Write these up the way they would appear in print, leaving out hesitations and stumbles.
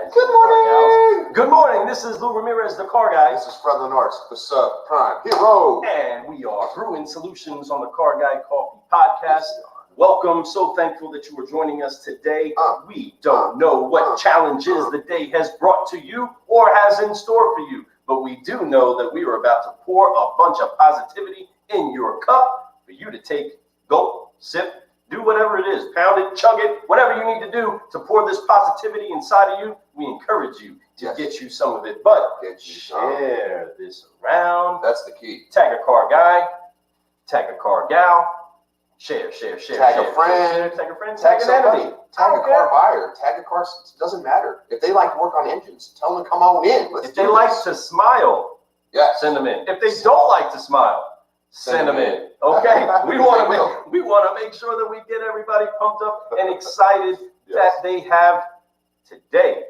guys. Good morning. Good morning. This is Lou Ramirez, the Car Guy. This is Fred Lenartz, the Sub Prime Hero. And we are Brewing Solutions on the Car Guy Coffee Podcast. Welcome. So thankful that you are joining us today. We don't know what challenges the day has brought to you or has in store for you, but we do know that we are about to pour a bunch of positivity in your cup for you to take, gulp, sip, do whatever it is, pound it, chug it, whatever you need to do to pour this positivity inside of you. We encourage you to get you some of it, but share this around. That's the key. Tag a car guy, tag a car gal, share. Tag a friend, tag a friend, tag an enemy. Tag a car buyer, tag a car, doesn't matter. If they like to work on engines, tell them to come on in. If they like to smile, send them in. If they don't like to smile, send them in. Okay, we want to make sure that we get everybody pumped up and excited that they have today.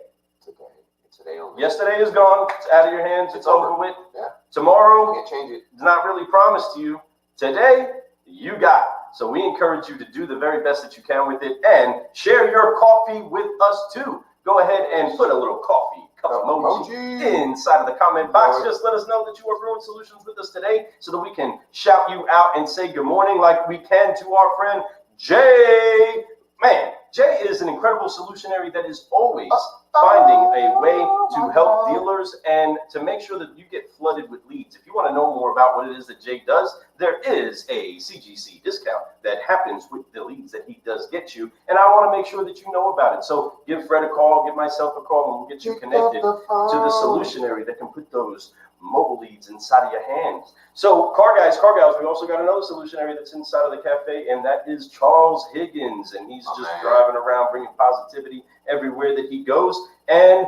Today only. Yesterday is gone. It's out of your hands. It's over with. Yeah. Tomorrow, can't change it. It's not really promised to you. Today, you got. So we encourage you to do the very best that you can with it and share your coffee with us too. Go ahead and put a little coffee cup emoji inside of the comment box. Just let us know that you are Brewing Solutions with us today so that we can shout you out and say good morning like we can to our friend Jay. Man, Jay is an incredible solutionary that is always finding a way to help dealers and to make sure that you get flooded with leads. If you want to know more about what it is that Jay does, there is a CGC discount that happens with the leads that he does get you. And I want to make sure that you know about it. So give Fred a call, give myself a call, and we'll get you connected to the solutionary that can put those mobile leads inside of your hands. So car guys, car gals, we also got another solutionary that's inside of the cafe, and that is Charles Higgins, and he's just driving around bringing positivity everywhere that he goes. And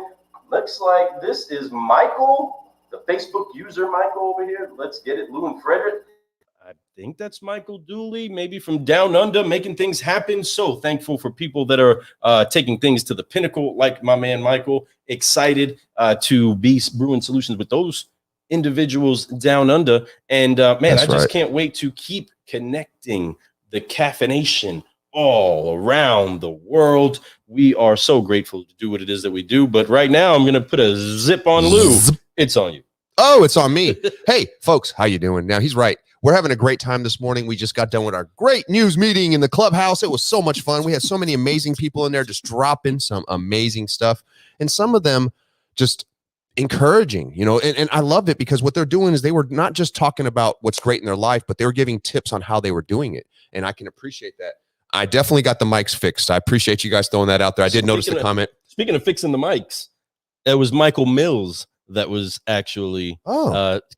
looks like this is Michael, the Facebook user Michael over here. Let's get it, Lou and Frederick. I think that's Michael Dooley, maybe from down under, making things happen. So thankful for people that are taking things to the pinnacle, like my man Michael. Excited to be Brewing Solutions with those individuals down under. And man, I just can't wait to keep connecting the caffeination all around the world. We are so grateful to do what it is that we do. But right now, I'm going to put a zip on Lou. It's on you. Oh, it's on me. Hey, folks, how you doing? Now, he's right. We're having a great time this morning. We just got done with our great news meeting in the clubhouse. It was so much fun. We had so many amazing people in there just dropping some amazing stuff. And some of them just encouraging, and I loved it because what they're doing is they were not just talking about what's great in their life, but they were giving tips on how they were doing it. And I can appreciate that. I definitely got the mics fixed. I appreciate you guys throwing that out there. I did notice the comment. Speaking of fixing the mics, it was Michael Mills that was actually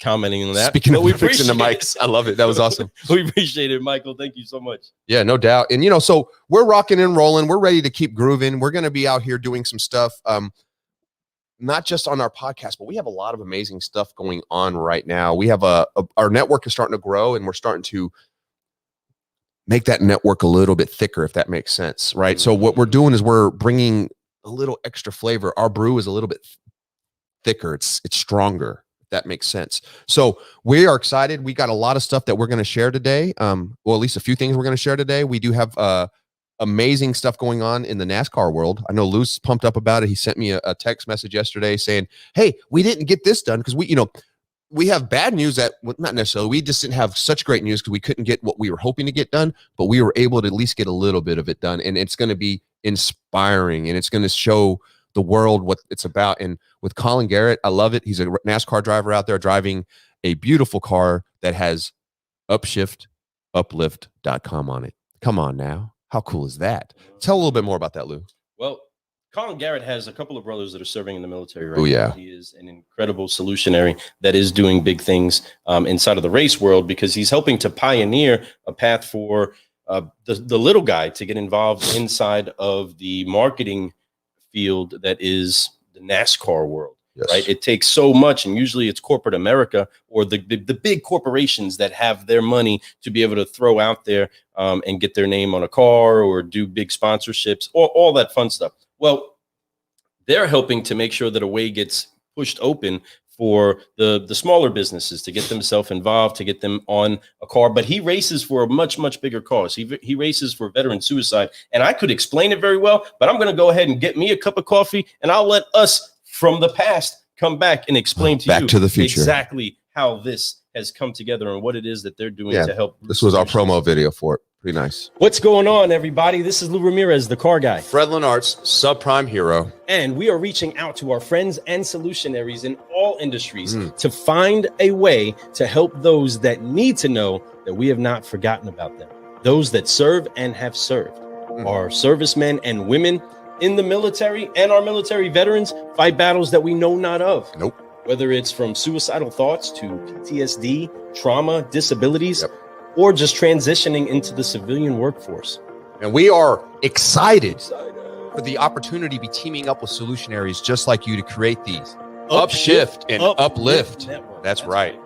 commenting on that. Speaking of fixing the mics, I love it. That was awesome. We appreciate it, Michael. Thank you so much. Yeah, no doubt. And, so we're rocking and rolling. We're ready to keep grooving. We're going to be out here doing some stuff. Not just on our podcast, but we have a lot of amazing stuff going on right now. We have our network is starting to grow, and we're starting to make that network a little bit thicker, if that makes sense, right? Mm-hmm. So what we're doing is we're bringing a little extra flavor. Our brew is a little bit thicker. It's stronger, if that makes sense. So we are excited. We got a lot of stuff that we're going to share today. Well, at least a few things we're going to share today. We do have amazing stuff going on in the NASCAR world. I know Lou's pumped up about it. He sent me a text message yesterday saying, hey, we didn't get this done because we have bad news that not necessarily, we just didn't have such great news because we couldn't get what we were hoping to get done, but we were able to at least get a little bit of it done. And it's going to be inspiring and it's going to show the world what it's about. And with Colin Garrett, I love it. He's a NASCAR driver out there driving a beautiful car that has upshift.uplift.com on it. Come on now. How cool is that? Tell a little bit more about that, Lou. Well, Colin Garrett has a couple of brothers that are serving in the military right now. Yeah. He is an incredible solutionary that is doing big things inside of the race world because he's helping to pioneer a path for the little guy to get involved inside of the marketing field that is the NASCAR world. Yes. Right. It takes so much. And usually it's corporate America or the big corporations that have their money to be able to throw out there and get their name on a car or do big sponsorships or all that fun stuff. Well, they're helping to make sure that a way gets pushed open for the smaller businesses to get themselves involved, to get them on a car. But he races for a much, much bigger cause. He races for veteran suicide. And I could explain it very well, but I'm going to go ahead and get me a cup of coffee, and I'll let us from the past come back and explain to you Back to the future. exactly how this has come together and what it is that they're doing to help. This was our promo video for it. Pretty nice. What's going on, everybody? This is Lou Ramirez, the car guy. Fred Lenart's subprime hero. And we are reaching out to our friends and solutionaries in all industries to find a way to help those that need to know that we have not forgotten about them. Those that serve and have served. Our servicemen and women in the military and our military veterans fight battles that we know not of. Nope. Whether it's from suicidal thoughts to PTSD, trauma, disabilities, or just transitioning into the civilian workforce. And we are excited for the opportunity to be teaming up with Solutionaries just like you to create these upshift and uplift. That's right.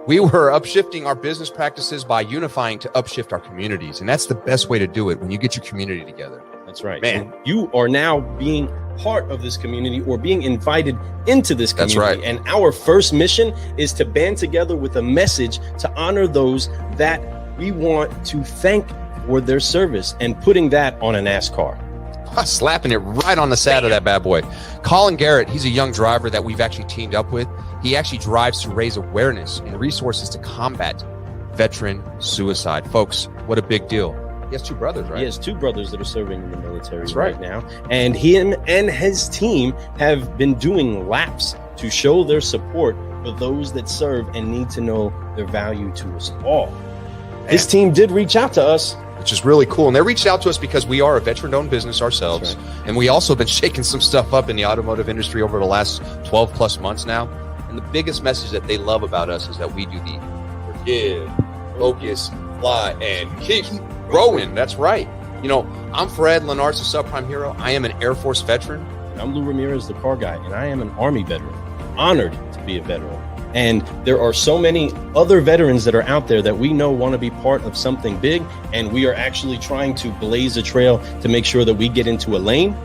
We were upshifting our business practices by unifying to upshift our communities. And that's the best way to do it when you get your community together. That's right. Man. So you are now being part of this community or being invited into this community. That's right. And our first mission is to band together with a message to honor those that we want to thank for their service and putting that on a NASCAR. Slapping it right on the side of that bad boy. Colin Garrett, he's a young driver that we've actually teamed up with. He actually drives to raise awareness and resources to combat veteran suicide. Folks, what a big deal. He has two brothers, right? He has two brothers that are serving in the military right now. And him and his team have been doing laps to show their support for those that serve and need to know their value to us all. Man. His team did reach out to us, which is really cool. And they reached out to us because we are a veteran-owned business ourselves. Right. And we also been shaking some stuff up in the automotive industry over the last 12 plus months now. And the biggest message that they love about us is that we do the forgive, focus, fly, and keep growing. That's right. You know, I'm Fred Lenart's a subprime hero. I am an Air Force veteran. I'm Lou Ramirez, the car guy, and I am an Army veteran. Honored to be a veteran. And there are so many other veterans that are out there that we know want to be part of something big. And we are actually trying to blaze a trail to make sure that we get into a lane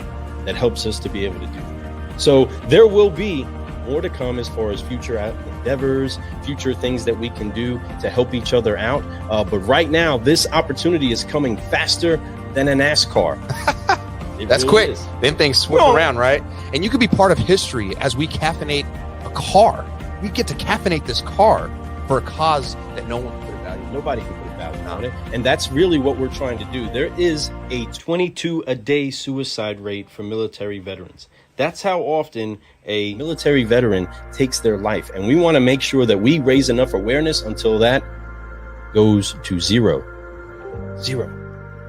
that helps us to be able to do that. So there will be more to come as far as future endeavors, future things that we can do to help each other out. But right now, this opportunity is coming faster than a NASCAR. That's really quick. Them things swing around, right? And you could be part of history as we caffeinate a car. We get to caffeinate this car for a cause that no one put a value on. Nobody can put a value on it. And that's really what we're trying to do. There is a 22-a-day suicide rate for military veterans. That's how often a military veteran takes their life. And we want to make sure that we raise enough awareness until that goes to zero.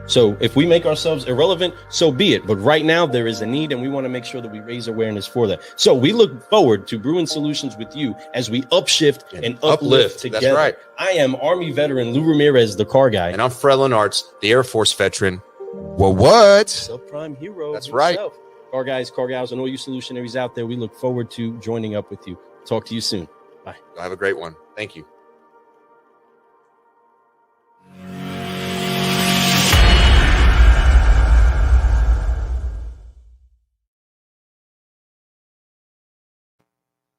So if we make ourselves irrelevant, so be it. But right now there is a need, and we want to make sure that we raise awareness for that. So we look forward to brewing solutions with you as we upshift and uplift together. That's right. I am Army veteran Lou Ramirez, the car guy. And I'm Fred Lenart's, the Air Force veteran. Well, what? Subprime hero. That's himself. Right. Car guys, car gals, and all you solutionaries out there, we look forward to joining up with you. Talk to you soon. Bye. Have a great one. Thank you.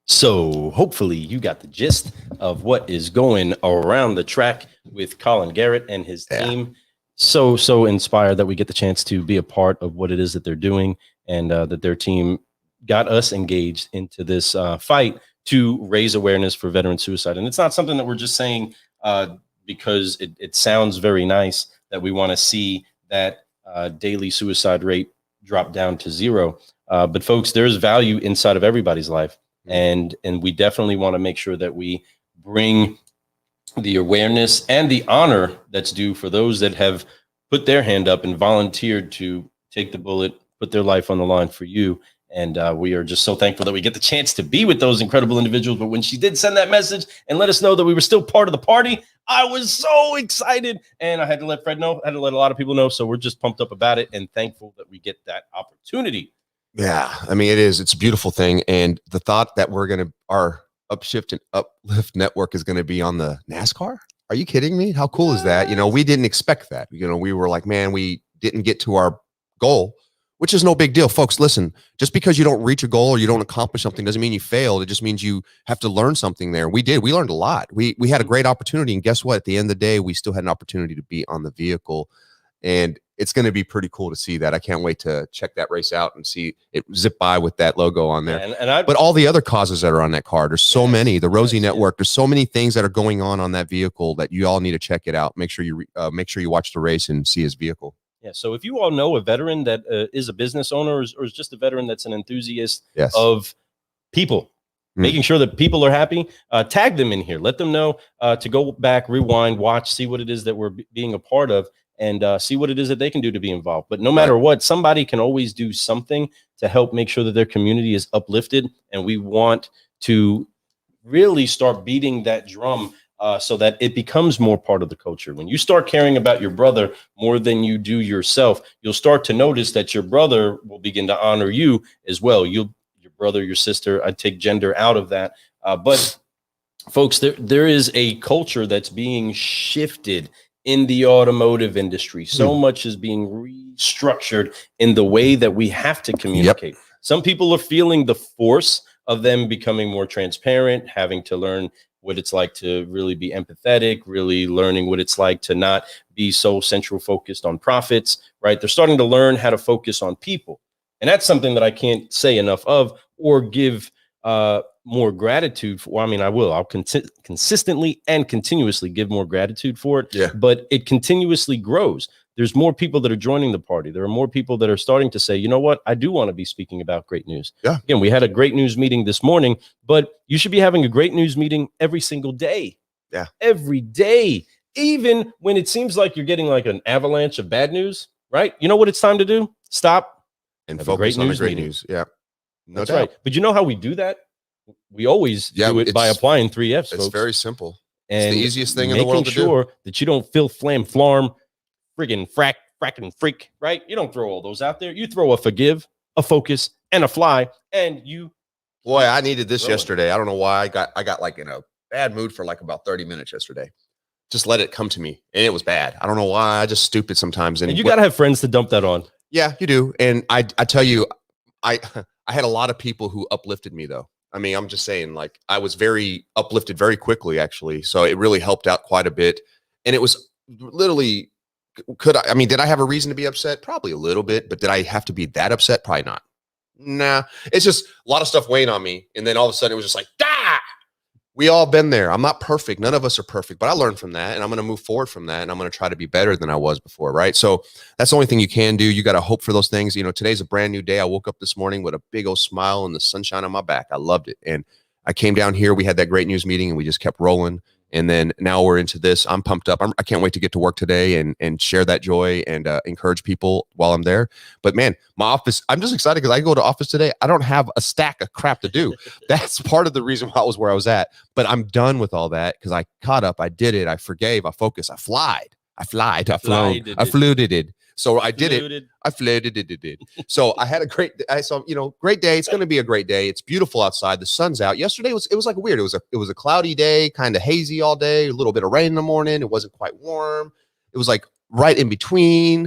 So hopefully you got the gist of what is going around the track with Colin Garrett and his team. So inspired that we get the chance to be a part of what it is that they're doing, and that their team got us engaged into this fight to raise awareness for veteran suicide. And it's not something that we're just saying because it sounds very nice that we want to see that daily suicide rate drop down to zero. But folks, there's value inside of everybody's life. And we definitely want to make sure that we bring the awareness and the honor that's due for those that have put their hand up and volunteered to take the bullet, put their life on the line for you. And we are just so thankful that we get the chance to be with those incredible individuals. But when she did send that message and let us know that we were still part of the party, I was so excited. And I had to let Fred know, I had to let a lot of people know. So we're just pumped up about it and thankful that we get that opportunity. Yeah, I mean, it's a beautiful thing. And the thought that our Upshift and Uplift network is going to be on the NASCAR. Are you kidding me? How cool is that? You know, we didn't expect that. You know, we were like, man, we didn't get to our goal, which is no big deal. Folks, listen, just because you don't reach a goal or you don't accomplish something doesn't mean you failed. It just means you have to learn something there. We did. We learned a lot. We had a great opportunity. And guess what? At the end of the day, we still had an opportunity to be on the vehicle. And it's going to be pretty cool to see that. I can't wait to check that race out and see it zip by with that logo on there. Yeah, but all the other causes that are on that car, there's so many. The Rosie Network, there's so many things that are going on that vehicle that you all need to check it out. Make sure you watch the race and see his vehicle. Yeah. So if you all know a veteran that is a business owner or is just a veteran that's an enthusiast Yes. of people, making sure that people are happy, tag them in here. Let them know to go back, rewind, watch, see what it is that we're being a part of, and see what it is that they can do to be involved. But no matter what, somebody can always do something to help make sure that their community is uplifted. And we want to really start beating that drum so that it becomes more part of the culture. When you start caring about your brother more than you do yourself, you'll start to notice that your brother will begin to honor you as well. Your brother, your sister, I take gender out of that. But folks, there is a culture that's being shifted in the automotive industry. So much is being restructured in the way that we have to communicate. Some people are feeling the force of them becoming more transparent, having to learn what it's like to really be empathetic, really learning what it's like to not be so central focused on profits, right? They're starting to learn how to focus on people. And that's something that I can't say enough of or give more gratitude for. I mean, I'll consistently and continuously give more gratitude for it. Yeah. But it continuously grows. There's more people that are joining the party. There are more people that are starting to say, you know what, I do want to be speaking about great news. Yeah. Again, we had a great news meeting this morning, but you should be having a great news meeting every single day. Yeah. Every day, even when it seems like you're getting like an avalanche of bad news, right? You know what it's time to do? Stop and have focus on the great meeting. news. Yeah. No That's doubt. right. But you know how we do that? We always do it by applying 3 F's, It's folks. very simple. And it's the easiest thing in the world to do. Making sure that you don't fill flam flarm, friggin' frackin' freak, right? You don't throw all those out there. You throw a forgive, a focus, and a fly, and you. Boy, I needed this growing. yesterday. I don't know why I got like in a bad mood for like about 30 minutes yesterday. Just let it come to me. And it was bad. I don't know why. I just stupid sometimes. And you got to have friends to dump that on. Yeah, you do. And I tell you, I had a lot of people who uplifted me though. I mean, I'm just saying, like, I was very uplifted very quickly, actually. So it really helped out quite a bit. And it was literally, did I have a reason to be upset? Probably a little bit, but did I have to be that upset? Probably not. Nah, it's just a lot of stuff weighing on me. And then all of a sudden it was just like, we all been there. I'm not perfect. None of us are perfect, but I learned from that and I'm going to move forward from that. And I'm going to try to be better than I was before. Right. So that's the only thing you can do. You got to hope for those things. You know, today's a brand new day. I woke up this morning with a big old smile and the sunshine on my back. I loved it. And I came down here. We had that great news meeting and we just kept rolling. And then now we're into this. I'm pumped up. I can't wait to get to work today and share that joy and encourage people while I'm there. But man, my office, I'm just excited because I go to office today. I don't have a stack of crap to do. That's part of the reason why I was where I was at. But I'm done with all that because I caught up. I did it. I forgave. I focused. I fluted it. So I did it. I floated it. So I had a great day. It's going to be a great day. It's beautiful outside. The sun's out. Yesterday it was like weird. It was a cloudy day, kind of hazy all day, a little bit of rain in the morning. It wasn't quite warm. It was like right in between.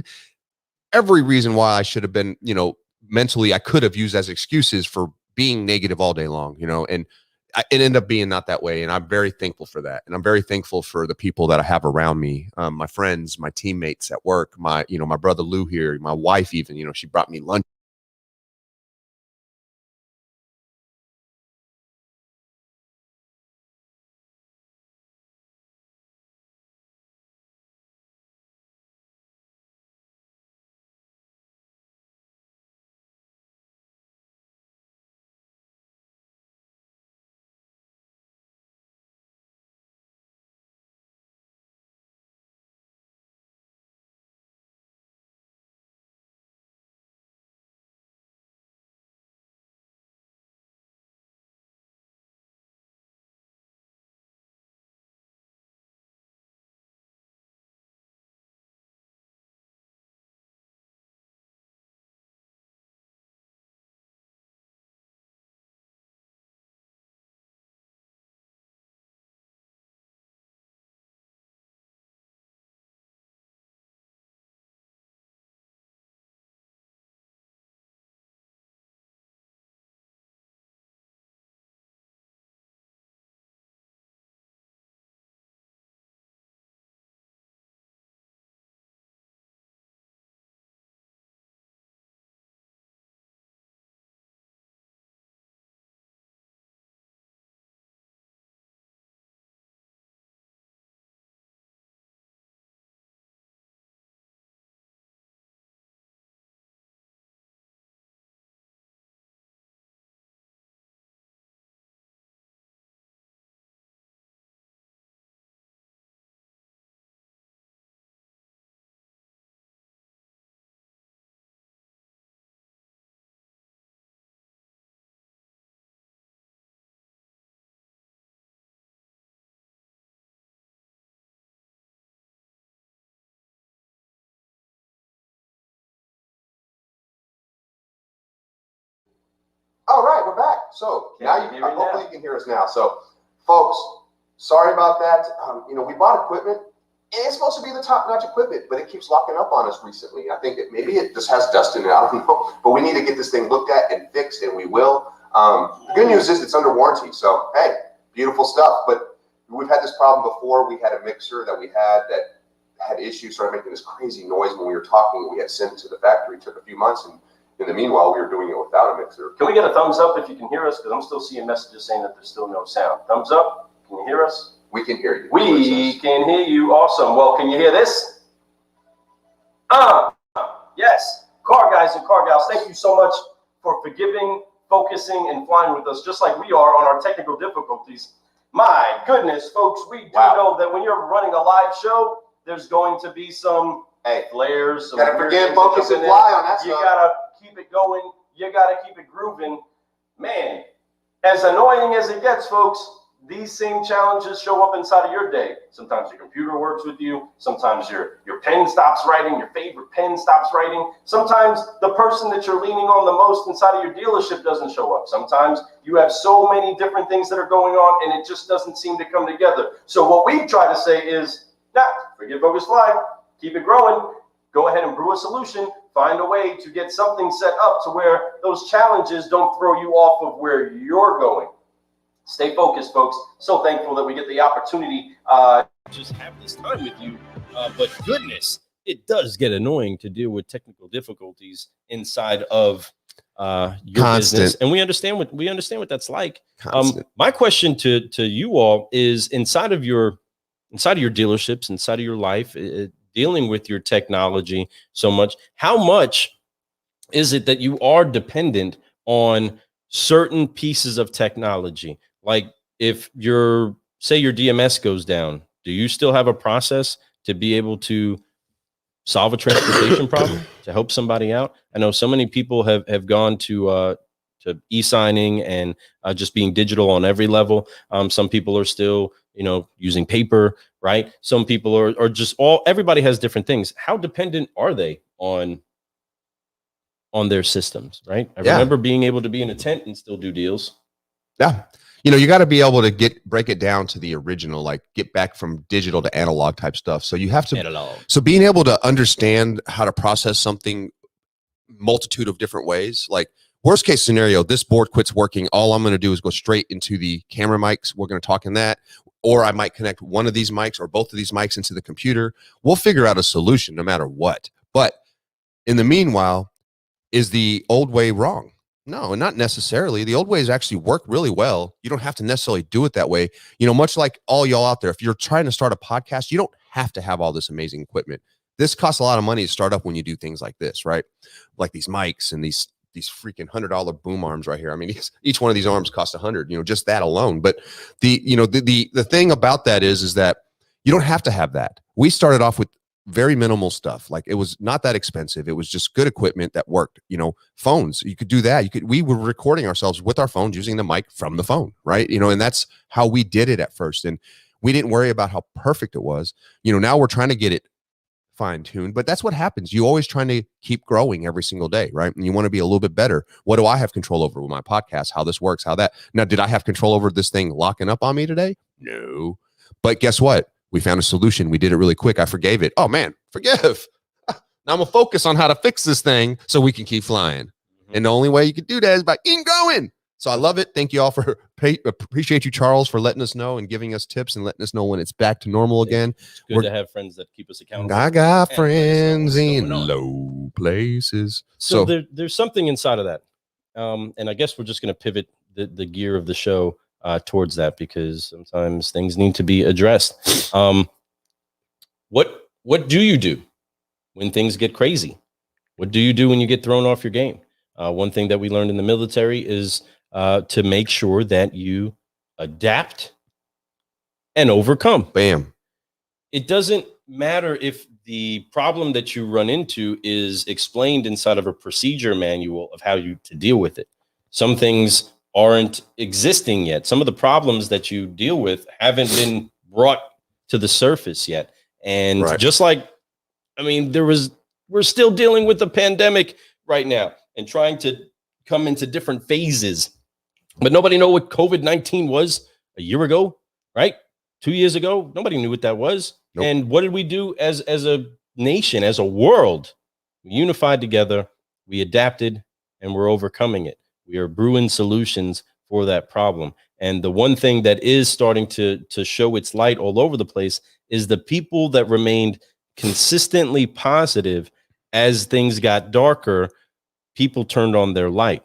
Every reason why I should have been, mentally, I could have used as excuses for being negative all day long, and it ended up being not that way. And I'm very thankful for that. And I'm very thankful for the people that I have around me, my friends, my teammates at work, my brother Lou here, my wife, even, she brought me lunch. back. So Can now you hear me hopefully now? you can hear us now. So, folks, sorry about that. We bought equipment. And it's supposed to be the top-notch equipment, but it keeps locking up on us recently. I think maybe it just has dust in it. I don't know. But we need to get this thing looked at and fixed, and we will. The good news is it's under warranty. So, hey, beautiful stuff. But we've had this problem before. We had a mixer that we had that had issues, started making this crazy noise when we were talking. We had sent it to the factory. It took a few months, and in the meanwhile, we were doing it without a mixer. Can we get a thumbs up if you can hear us? Because I'm still seeing messages saying that there's still no sound. Thumbs up. Can you hear us? We can hear you. We can hear you. Awesome. Well, can you hear this? Yes. Car guys and car gals, thank you so much for forgiving, focusing, and flying with us, just like we are on our technical difficulties. My goodness, folks, we do know that when you're running a live show, there's going to be some flares. Gotta forgive, focus, and fly on that stuff. You gotta keep it going. You gotta keep it grooving. Man, as annoying as it gets, folks, these same challenges show up inside of your day. Sometimes your computer works with you. Sometimes your pen stops writing. Your favorite pen stops writing. Sometimes the person that you're leaning on the most inside of your dealership doesn't show up. Sometimes you have so many different things that are going on and it just doesn't seem to come together. So what we try to say is, forget, focus, fly. Keep it growing. Go ahead and brew a solution. Find a way to get something set up to where those challenges don't throw you off of where you're going. Stay focused, folks. So thankful that we get the opportunity just have this time with you. But goodness, it does get annoying to deal with technical difficulties inside of your business, and we understand what that's like. My question to you all is inside of your dealerships, inside of your life, dealing with your technology so much. How much is it that you are dependent on certain pieces of technology? Like if your DMS goes down, do you still have a process to be able to solve a transportation problem to help somebody out? I know so many people have gone to e-signing and just being digital on every level. Some people are still, using paper, right? Some people are just everybody has different things. How dependent are they on their systems, right? I remember being able to be in a tent and still do deals. Yeah. You got to be able to break it down to the original, like get back from digital to analog type stuff. So you have to, analog. So being able to understand how to process something multitude of different ways, like worst case scenario, this board quits working. All I'm going to do is go straight into the camera mics. We're going to talk in that, or I might connect one of these mics or both of these mics into the computer. We'll figure out a solution no matter what. But in the meanwhile, is the old way wrong? No, not necessarily. The old ways actually work really well. You don't have to necessarily do it that way. Much like all y'all out there, if you're trying to start a podcast, you don't have to have all this amazing equipment. This costs a lot of money to start up when you do things like this, right? Like these mics and these freaking $100 boom arms right here. I mean, each one of these arms costs $100, just that alone. But the thing about that is that you don't have to have that. We started off with very minimal stuff. Like it was not that expensive. It was just good equipment that worked. Phones, you could do that. We were recording ourselves with our phones using the mic from the phone, right? And that's how we did it at first. And we didn't worry about how perfect it was. Now we're trying to get it fine-tuned, but that's what happens. You always trying to keep growing every single day, right? And you want to be a little bit better. What do I have control over with my podcast? How this works, how that. Now, did I have control over this thing locking up on me today? No. But guess what? We found a solution. We did it really quick. I forgave it. Oh man, forgive. Now I'm gonna focus on how to fix this thing so we can keep flying. Mm-hmm. And the only way you can do that is by keep going. So I love it. Thank you all for appreciate you, Charles, for letting us know and giving us tips and letting us know when it's back to normal again. It's good to have friends that keep us accountable. I got friends in low places. So there's something inside of that. And I guess we're just going to pivot the gear of the show towards that, because sometimes things need to be addressed. What do you do when things get crazy? What do you do when you get thrown off your game? One thing that we learned in the military is to make sure that you adapt and overcome. Bam. It doesn't matter if the problem that you run into is explained inside of a procedure manual of how to deal with it. Some things aren't existing yet. Some of the problems that you deal with haven't been brought to the surface yet. And just like, we're still dealing with the pandemic right now and trying to come into different phases But nobody know what COVID-19 was a year ago, right? 2 years ago, nobody knew what that was. Nope. And what did we do as a nation, as a world? We unified together, we adapted, and we're overcoming it. We are brewing solutions for that problem. And the one thing that is starting to show its light all over the place is the people that remained consistently positive as things got darker. People turned on their light.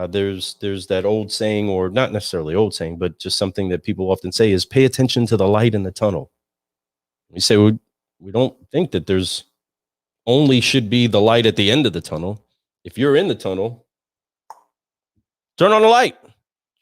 There's that old saying, or not necessarily old saying, but just something that people often say is pay attention to the light in the tunnel. We say we don't think that there's only should be the light at the end of the tunnel. If you're in the tunnel, turn on the light.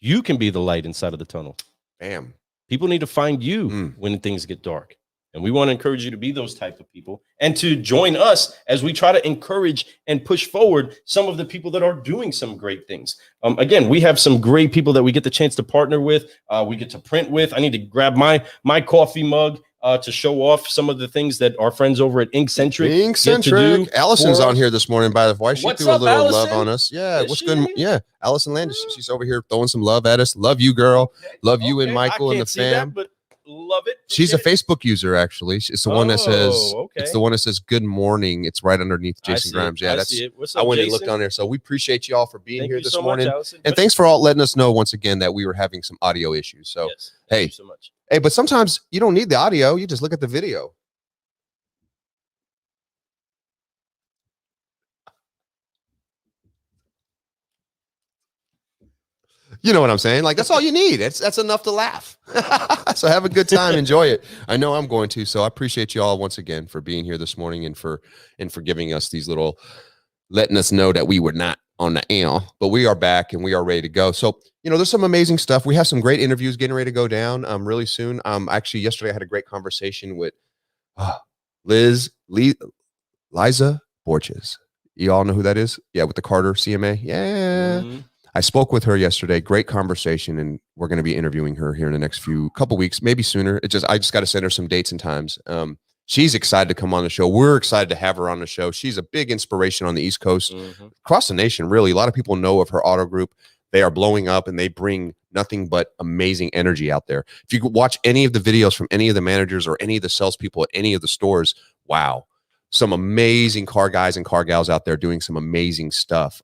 You can be the light inside of the tunnel. Bam. People need to find you when things get dark. And we want to encourage you to be those type of people and to join us as we try to encourage and push forward some of the people that are doing some great things. Again, we have some great people that we get the chance to partner with. We get to print with. I need to grab my coffee mug to show off some of the things that our friends over at Inkcentric get to do. Allison's for on us. here this morning, by the way. She What's threw a up, little Allison? love on us. Yeah, Is what's she good? in here? Yeah, Allison Landis. She's over here throwing some love at us. Love you, girl. Love you and Okay. Michael I and can't the see fam. that, but love it. She's a Appreciate it. Facebook user, actually. It's the one that says okay. it's the one that says good morning. It's right underneath I Jason see Grimes. it. Yeah, I that's see it. What's I up, went and Jason? looked on there. So we appreciate you all for being Thank here you this so morning. much, Allison. And thanks for all letting us know once again that we were having some audio issues. So Yes, thank hey, you so much. hey, but sometimes you don't need the audio, you just look at the video. You know what I'm saying? Like, that's all you need. That's enough to laugh. So have a good time. Enjoy it. I know I'm going to. So I appreciate you all once again for being here this morning and for giving us these little, letting us know that we were not on the air, but we are back and we are ready to go. So, there's some amazing stuff. We have some great interviews getting ready to go down really soon. Actually, yesterday I had a great conversation with Liza Borges. You all know who that is? Yeah, with the Carter CMA. Yeah. I spoke with her yesterday. Great conversation, and we're going to be interviewing her here in the next couple weeks, maybe sooner. I just got to send her some dates and times. She's excited to come on the show. We're excited to have her on the show. She's a big inspiration on the East Coast, across the nation, really. A lot of people know of her auto group. They are blowing up, and they bring nothing but amazing energy out there. If you watch any of the videos from any of the managers or any of the salespeople at any of the stores, wow, some amazing car guys and car gals out there doing some amazing stuff.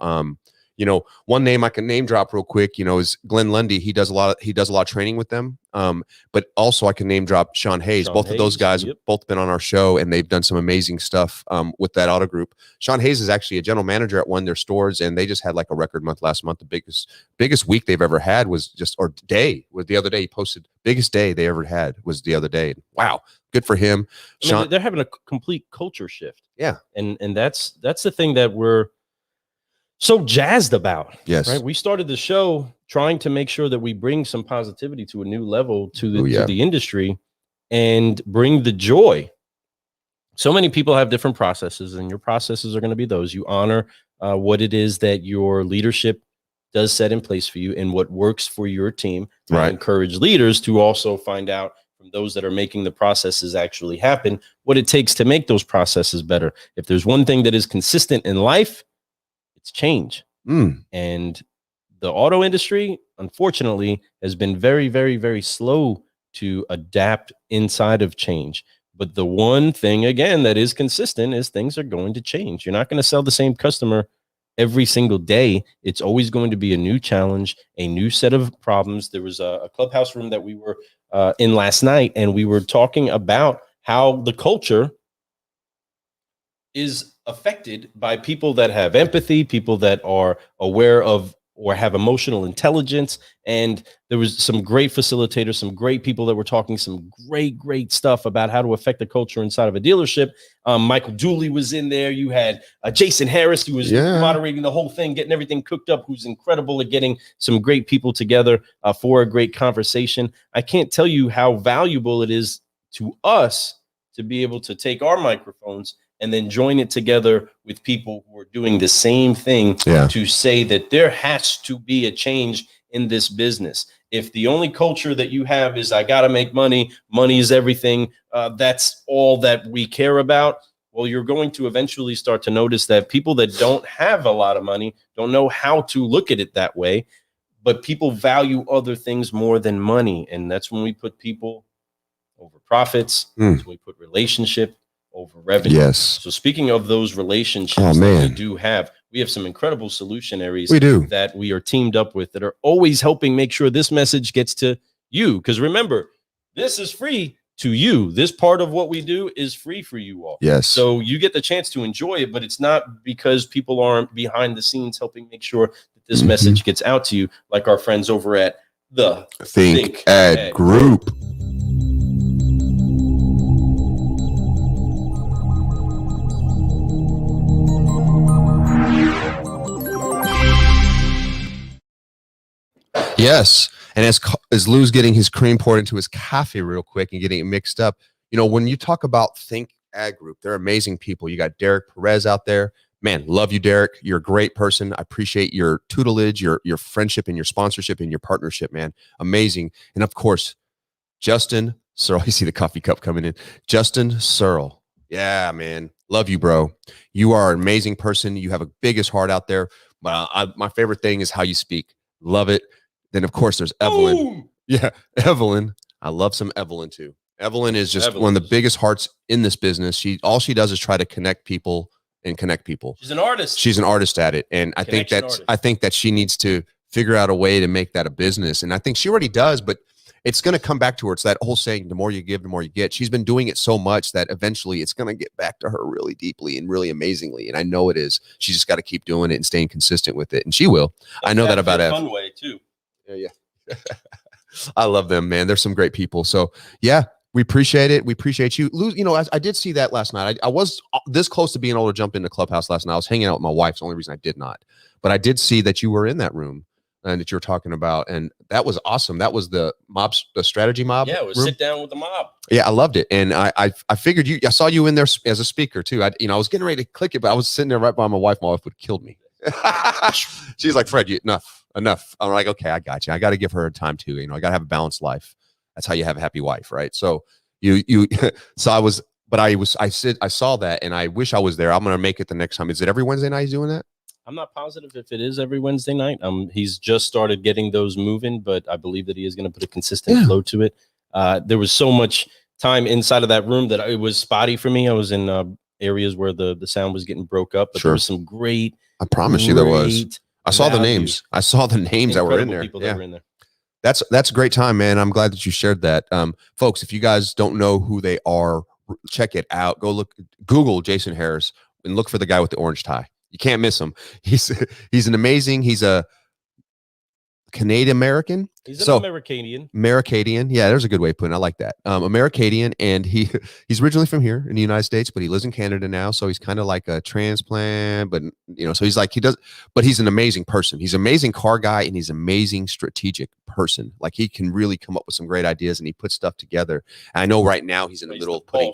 One name I can name drop real quick, is Glenn Lundy. He does a lot of training with them. But also I can name drop Sean Hayes. Both of those guys have both been on our show, and they've done some amazing stuff with that auto group. Sean Hayes is actually a general manager at one of their stores, and they just had like a record month last month. The biggest week they've ever had was the other day. He posted biggest day they ever had was the other day. Wow, good for him. Sean, they're having a complete culture shift. Yeah, and that's the thing that we're so jazzed about. Yes. Right. We started the show trying to make sure that we bring some positivity to a new level to the industry and bring the joy. So many people have different processes, and your processes are going to be those. You honor what it is that your leadership does set in place for you and what works for your team. Right. Encourage leaders to also find out from those that are making the processes actually happen what it takes to make those processes better. If there's one thing that is consistent in life, it's change. And the auto industry, unfortunately, has been very, very, very slow to adapt inside of change. But the one thing, again, that is consistent is things are going to change. You're not going to sell the same customer every single day. It's always going to be a new challenge, a new set of problems. There was a clubhouse room that we were in last night, and we were talking about how the culture is affected by people that have empathy, people that are aware of or have emotional intelligence. And there was some great facilitators, some great people that were talking some great stuff about how to affect the culture inside of a dealership. Michael Dooley was in there. You had Jason Harris, who was moderating the whole thing, getting everything cooked up, who's incredible at getting some great people together for a great conversation. I can't tell you how valuable it is to us to be able to take our microphones and then join it together with people who are doing the same thing to say that there has to be a change in this business. If the only culture that you have is I got to make money, money is everything, that's all that we care about, well, you're going to eventually start to notice that people that don't have a lot of money don't know how to look at it that way. but people value other things more than money. And that's when we put people over profits. That's when we put relationship over revenue. Yes. So speaking of those relationships that we have some incredible solutionaries that we are teamed up with that are always helping make sure this message gets to you. Because remember, this is free to you. This part of what we do is free for you all. Yes. So you get the chance to enjoy it, but it's not because people aren't behind the scenes helping make sure that this message gets out to you, like our friends over at the Think Ad Group. Yes. And as Lou's getting his cream poured into his coffee real quick and getting it mixed up, you know, when you talk about Think Ad Group, they're amazing people. You got Derek Perez out there. Man, love you, Derek. You're a great person. I appreciate your tutelage, your friendship, and your sponsorship and your partnership, man. Amazing. And of course, Justin Searle. You see the coffee cup coming in. Justin Searle. Yeah, man. Love you, bro. You are an amazing person. You have a biggest heart out there. But my favorite thing is how you speak. Love it. Then, of course, there's Evelyn. Boom! Yeah, Evelyn. I love some Evelyn, too. Evelyn is just one of the biggest hearts in this business. All she does is try to connect people and connect people. She's an artist. She's an artist at it. And I think that she needs to figure out a way to make that a business. And I think she already does, but it's going to come back to her. It's that whole saying, the more you give, the more you get. She's been doing it so much that eventually it's going to get back to her really deeply and really amazingly. And I know it is. She's just got to keep doing it and staying consistent with it. And she will. I know that about Ev. Fun way too. Yeah. I love them, man. They're some great people. So yeah, we appreciate it. We appreciate you. Lou, you know, I did see that last night. I was this close to being able to jump into Clubhouse last night. I was hanging out with my wife. It's the only reason I did not. But I did see that you were in that room and that you were talking about. And that was awesome. That was the strategy mob. Yeah, it was room. Sit down with the mob. Yeah, I loved it. And I figured I saw you in there as a speaker too. I was getting ready to click it, but I was sitting there right by my wife. My wife would have killed me. She's like, Fred, enough. I'm like, okay, I got you. I got to give her time too. You know, I got to have a balanced life. That's how you have a happy wife, right? So I saw that and I wish I was there. I'm going to make it the next time. Is it every Wednesday night he's doing that? I'm not positive if it is every Wednesday night. He's just started getting those moving, but I believe that he is going to put a consistent flow to it. There was so much time inside of that room that it was spotty for me. I was in areas where the sound was getting broke up, but there was some great. I promise you there was. I saw the names. I saw the names that were in there. That were in there. That's a great time, man. I'm glad that you shared that. Folks, if you guys don't know who they are, check it out. Google Jason Harris and look for the guy with the orange tie. You can't miss him. He's a Canadian American. He's an Americanian. Americanian. Yeah, there's a good way of putting it. I like that. Americanian, and he's originally from here in the United States, but he lives in Canada now. So he's kind of like a transplant, but so he's like but he's an amazing person. He's an amazing car guy, and he's an amazing strategic person. Like he can really come up with some great ideas, and he puts stuff together. And I know right now he's in the middle of putting.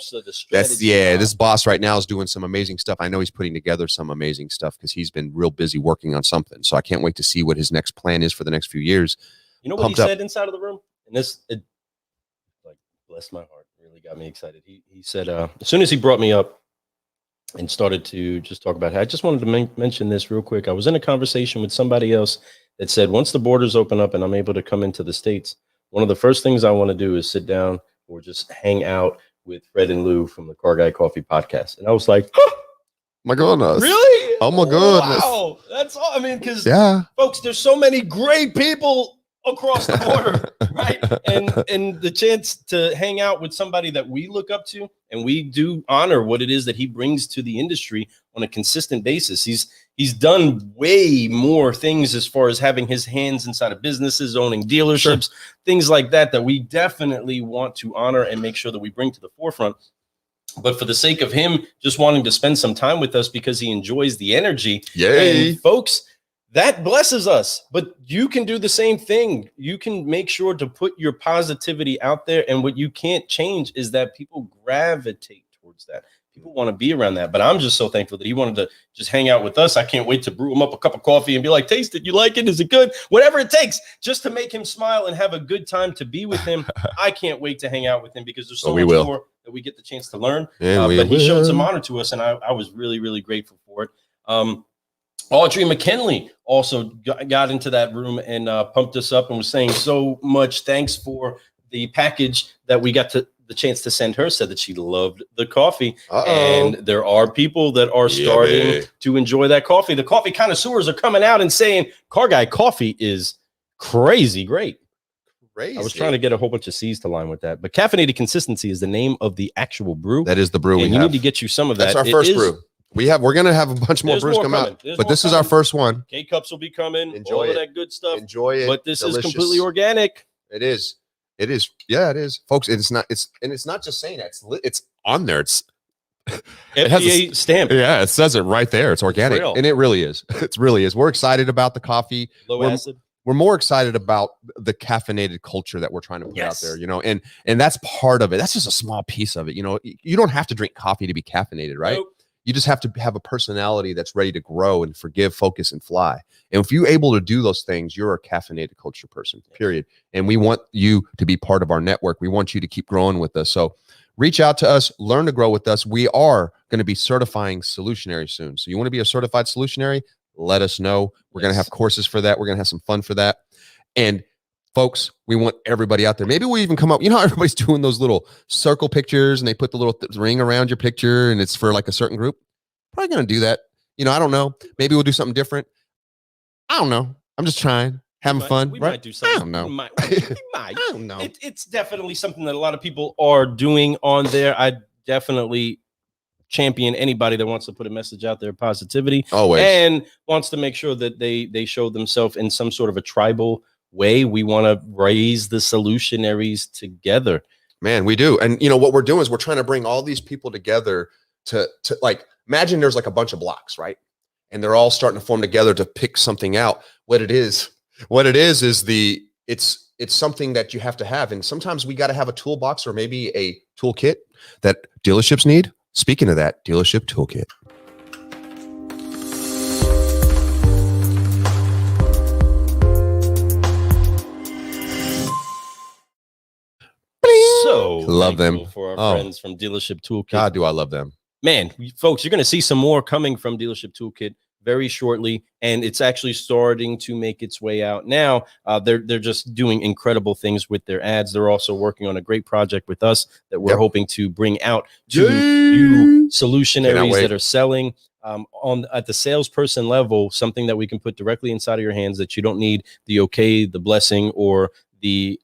This boss right now is doing some amazing stuff. I know he's putting together some amazing stuff because he's been real busy working on something. So I can't wait to see what his next plan is for the next few years. You know what he said inside of the room? And it blessed my heart. Really got me excited. He said, as soon as he brought me up and started to just talk about it, I just wanted to mention this real quick. I was in a conversation with somebody else that said, once the borders open up and I'm able to come into the States, one of the first things I want to do is sit down or just hang out with Fred and Lou from the Car Guy Coffee podcast. And I was like, my goodness. Really? Oh my goodness. Wow. That's all. I mean, because folks, there's so many great people across the border, right? And the chance to hang out with somebody that we look up to, and we do honor what it is that he brings to the industry on a consistent basis. He's done way more things as far as having his hands inside of businesses, owning dealerships, things like that we definitely want to honor and make sure that we bring to the forefront. But for the sake of him just wanting to spend some time with us because he enjoys the energy, and folks, that blesses us. But you can do the same thing. You can make sure to put your positivity out there. And what you can't change is that people gravitate towards that. People want to be around that. But I'm just so thankful that he wanted to just hang out with us. I can't wait to brew him up a cup of coffee and be like, taste it. You like it? Is it good? Whatever it takes just to make him smile and have a good time to be with him. I can't wait to hang out with him because there's so much more that we get the chance to learn. But he showed some honor to us, and I was really, really grateful for it. Audrey McKinley also got into that room and pumped us up and was saying so much thanks for the package that we got the chance to send her. Said that she loved the coffee. And there are people that are starting to enjoy that coffee. The coffee connoisseurs are coming out and saying Car Guy coffee is crazy great. Crazy. I was trying to get a whole bunch of C's to line with that, but Caffeinated Consistency is the name of the actual brew. That is the brew. And you need to get you some of that. That's our first brew. We're gonna have a bunch more brews come out, but this is our first one. K-cups will be coming. Enjoy all it. of that good stuff. Enjoy it. But this is completely organic. It is. It is. Yeah, it is, folks. It's not. It's not just saying that. It's on there. It's FDA stamp. Yeah, it says it right there. It's organic, and it really is. It really is. We're excited about the coffee. Low acid. We're more excited about the caffeinated culture that we're trying to put out there, and that's part of it. That's just a small piece of it. You don't have to drink coffee to be caffeinated, right? Nope. You just have to have a personality that's ready to grow and forgive, focus, and fly. And if you're able to do those things, you're a caffeinated culture person, period. And we want you to be part of our network. We want you to keep growing with us. So reach out to us, learn to grow with us. We are going to be certifying Solutionary soon. So you want to be a certified Solutionary? Let us know. We're going to have courses for that. We're going to have some fun for that. And folks, we want everybody out there. Maybe we even come up, how everybody's doing those little circle pictures and they put the little ring around your picture and it's for like a certain group. Probably going to do that. I don't know. Maybe we'll do something different. I don't know. I'm just trying, having fun. We right? might do something. I don't know. We might. I don't know. It's definitely something that a lot of people are doing on there. I definitely champion anybody that wants to put a message out there, positivity, always, and wants to make sure that they show themselves in some sort of a tribal way. We want to raise the Solutionaries together. Man, we do. And what we're doing is we're trying to bring all these people together to like, imagine there's like a bunch of blocks, right? And they're all starting to form together to pick something out. What it is it's something that you have to have. And sometimes we got to have a toolbox or maybe a toolkit that dealerships need. Speaking of that, dealership toolkit. So love them for our friends from Dealership Toolkit. God, do I love them. Man, folks, you're going to see some more coming from Dealership Toolkit very shortly, and it's actually starting to make its way out now. They're just doing incredible things with their ads. They're also working on a great project with us that we're hoping to bring out to you Solutionaries that are selling at the salesperson level, something that we can put directly inside of your hands that you don't need the okay, the blessing, or the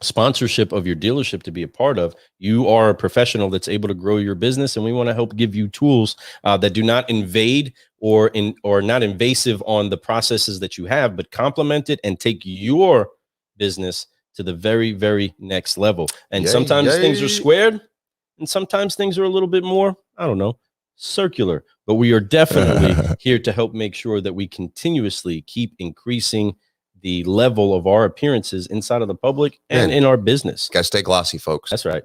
sponsorship of your dealership to be a part of. You are a professional that's able to grow your business, and we want to help give you tools that do not invade or not invasive on the processes that you have, but complement it and take your business to the very, very next level. And sometimes things are squared, and sometimes things are a little bit more, I don't know, circular. But we are definitely here to help make sure that we continuously keep increasing the level of our appearances inside of the public and in our business. Gotta stay glossy, folks. That's right.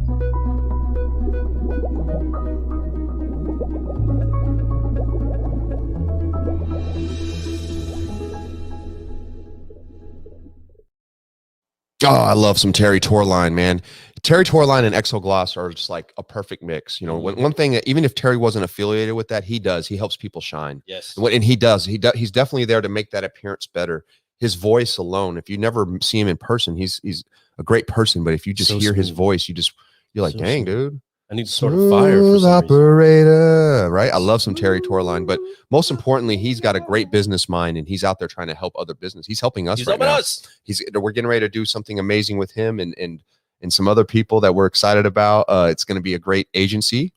Oh, I love some Terry Torline, man. Terry Torline and Exogloss are just like a perfect mix. One thing that even if Terry wasn't affiliated with that, he does. He helps people shine. Yes. And he does. He's definitely there to make that appearance better. His voice alone, if you never see him in person, he's a great person. But if you just hear his voice, you're like, dang, dude. I need to start a fire for some operator, right? I love some Terry Torline, but most importantly, he's got a great business mind, and he's out there trying to help other business. He's helping us right now. We're getting ready to do something amazing with him and some other people that we're excited about. It's going to be a great agency,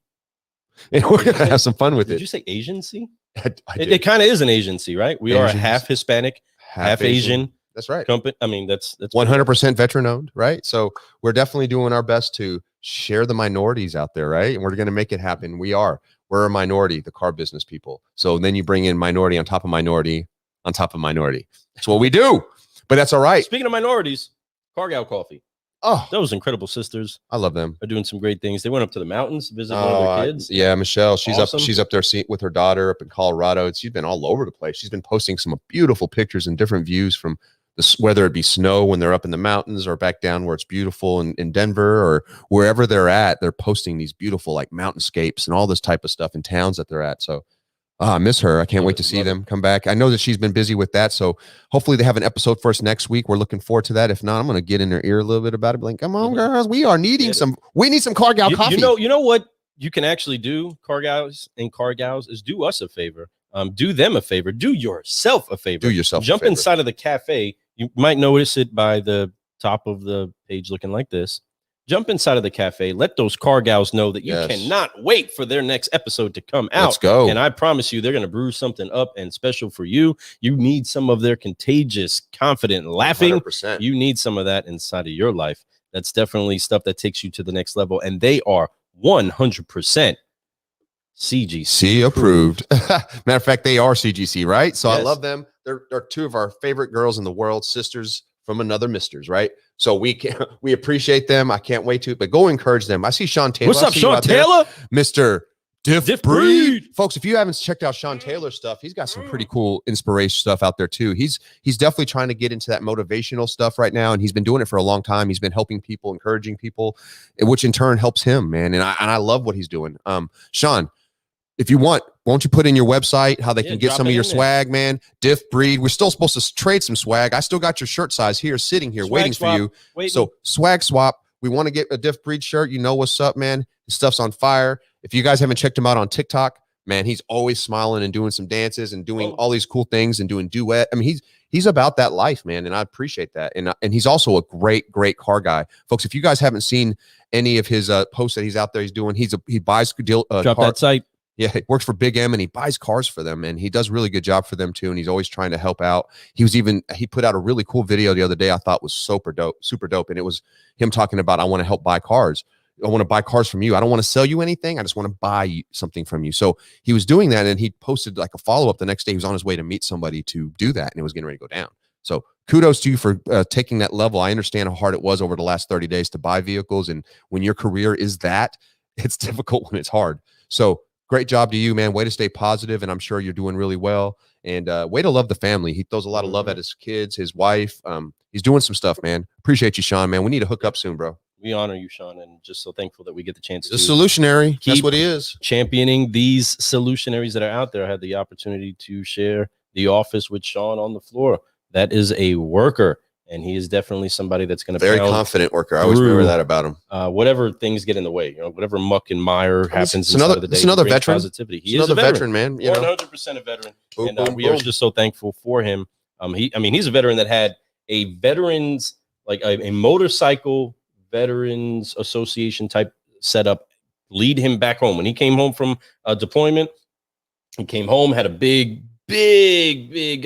and we're going to have some fun with it. Did you say agency? It kind of is an agency, right? We are a half Hispanic, half Asian. That's right. Company. I mean, that's 100% veteran owned, right? So we're definitely doing our best to share the minorities out there, right? And we're going to make it happen. We're a minority, the car business people. So then you bring in minority on top of minority on top of minority. That's what we do. But that's all right. Speaking of minorities, Cargal Coffee. Oh, those incredible sisters. I love them. Are doing some great things. They went up to the mountains to visit one of their kids. Yeah, Michelle. She's awesome. She's up there with her daughter up in Colorado. She's been all over the place. She's been posting some beautiful pictures and different views from whether it be snow when they're up in the mountains or back down where it's beautiful in Denver or wherever they're at, they're posting these beautiful like mountainscapes and all this type of stuff in towns that they're at. So I miss her. I can't wait to see them come back. I know that she's been busy with that. So hopefully they have an episode for us next week. We're looking forward to that. If not, I'm going to get in their ear a little bit about it. Be like, come on, girls. We need some car gal coffee. You know what you can actually do, car guys and car gals, is do us a favor. Do them a favor. Do yourself a favor. Jump inside of the cafe. You might notice it by the top of the page looking like this. Jump inside of the cafe. Let those car gals know that you cannot wait for their next episode to come out. Let's go. And I promise you, they're going to brew something up and special for you. You need some of their contagious, confident laughing. 100%. You need some of that inside of your life. That's definitely stuff that takes you to the next level. And they are 100% CGC approved. Matter of fact, they are CGC, right? So I love them. They're two of our favorite girls in the world, sisters from another misters, right? So we appreciate them. I can't wait to, but go encourage them. I see Sean Taylor. What's up, Sean Taylor? Mr. Diff Breed. Folks, if you haven't checked out Sean Taylor's stuff, he's got some pretty cool inspiration stuff out there too. He's definitely trying to get into that motivational stuff right now, and he's been doing it for a long time. He's been helping people, encouraging people, which in turn helps him, man. And I love what he's doing. Sean, if you want, won't you put in your website how they can get some of your swag, man? Diff Breed. We're still supposed to trade some swag. I still got your shirt size here, sitting here, waiting for you. So swag swap. We want to get a Diff Breed shirt. You know what's up, man. His stuff's on fire. If you guys haven't checked him out on TikTok, man, he's always smiling and doing some dances and doing all these cool things and doing duet. I mean, he's about that life, man, and I appreciate that. And he's also a great car guy, folks. If you guys haven't seen any of his posts that he's out there, he's doing. He buys drop that site. Yeah, he works for Big M and he buys cars for them, and he does a really good job for them too. And he's always trying to help out. He put out a really cool video the other day I thought was super dope. And it was him talking about, I want to help buy cars. I want to buy cars from you. I don't want to sell you anything. I just want to buy something from you. So he was doing that, and he posted like a follow-up the next day. He was on his way to meet somebody to do that, and it was getting ready to go down. So kudos to you for taking that level. I understand how hard it was over the last 30 days to buy vehicles. And when your career is that, it's difficult when it's hard. So great job to you, man. Way to stay positive, and I'm sure you're doing really well. And way to love the family. He throws a lot of love at his kids, his wife. He's doing some stuff, man. Appreciate you, Sean, man. We need to hook up soon, bro. We honor you, Sean, and just so thankful that we get the chance to solutionary. That's what he is. Championing these solutionaries that are out there. I had the opportunity to share the office with Sean on the floor. That is a worker, and he is definitely somebody that's going to very confident worker. I always remember that about him. Whatever things get in the way, whatever muck and mire happens. It's another veteran. Positivity. He is a veteran, man. 100% a veteran, and we are just so thankful for him. He's a veteran that had a veterans a motorcycle Veterans Association type setup lead him back home. When he came home from deployment, he came home, had a big